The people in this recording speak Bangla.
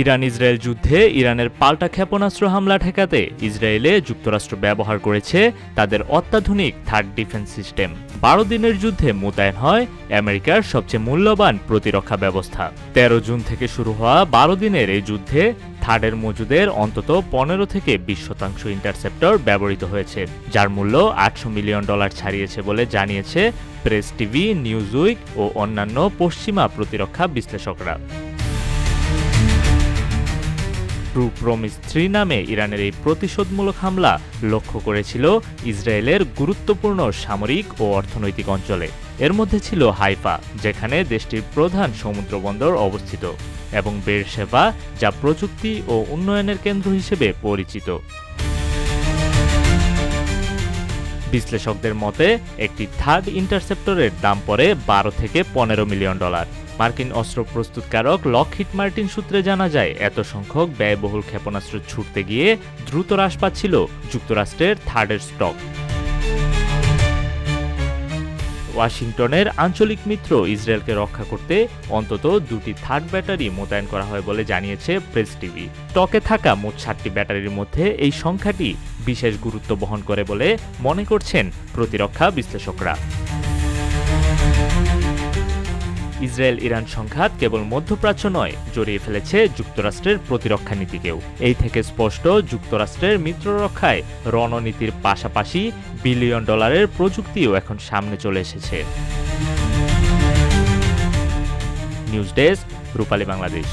ইরান ইসরায়েল যুদ্ধে ইরানের পাল্টা ক্ষেপণাস্ত্র হামলা ঠেকাতে ইসরায়েলে যুক্তরাষ্ট্র ব্যবহার করেছে তাদের অত্যাধুনিক থার্ড ডিফেন্স সিস্টেম। 12 দিনের যুদ্ধে মোতায়েন হয় আমেরিকার সবচেয়ে মূল্যবান প্রতিরক্ষা ব্যবস্থা। 13 জুন থেকে শুরু হওয়া 12 দিনের এই যুদ্ধে থার্ডের মজুদের অন্তত 15 থেকে 20% ইন্টারসেপ্টর ব্যবহৃত হয়েছে, যার মূল্য $800 মিলিয়ন ছাড়িয়েছে বলে জানিয়েছে প্রেস টিভি, নিউজউইক ও অন্যান্য পশ্চিমা প্রতিরক্ষা বিশ্লেষকরা। ট্রু প্রমিস 3 নামে ইরানের এই প্রতিশোধমূলক হামলা লক্ষ্য করেছিল ইসরায়েলের গুরুত্বপূর্ণ সামরিক ও অর্থনৈতিক অঞ্চলে। এর মধ্যে ছিল হাইফা, যেখানে দেশটির প্রধান সমুদ্রবন্দর অবস্থিত, এবং বেরশেভা, যা প্রযুক্তি ও উন্নয়নের কেন্দ্র হিসেবে পরিচিত। বিশ্লেষকদের মতে একটি থার্ড ইন্টারসেপ্টরের দাম পড়ে $12 থেকে $15 মিলিয়ন। মার্কিন অস্ত্র প্রস্তুতকারক লকহিড মার্টিন সূত্রে জানা যায়, এত সংখ্যক ব্যয়বহুল ক্ষেপণাস্ত্র ছুটতে গিয়ে দ্রুত হ্রাস পাচ্ছিল যুক্তরাষ্ট্রের থার্ডের স্টক। ওয়াশিংটনের আঞ্চলিক মিত্র ইসরায়েলকে রক্ষা করতে অন্তত 2টি থার্ড ব্যাটারি মোতায়েন করা হয় বলে জানিয়েছে প্রেস টিভি। স্টকে থাকা মোট 7টি ব্যাটারির মধ্যে এই সংখ্যাটি বিশেষ গুরুত্ব বহন করে বলে মনে করছেন প্রতিরক্ষা বিশ্লেষকরা। ইসরায়েল ইরান সংঘাত কেবল মধ্যপ্রাচ্য নয়, জড়িয়ে ফেলেছে যুক্তরাষ্ট্রের প্রতিরক্ষা নীতিকেও। এই থেকে স্পষ্ট, যুক্তরাষ্ট্রের মিত্র রক্ষায় রণনীতির পাশাপাশি বিলিয়ন ডলারের প্রযুক্তিও এখন সামনে চলে এসেছে। নিউজ ডেস্ক, রূপালী বাংলাদেশ।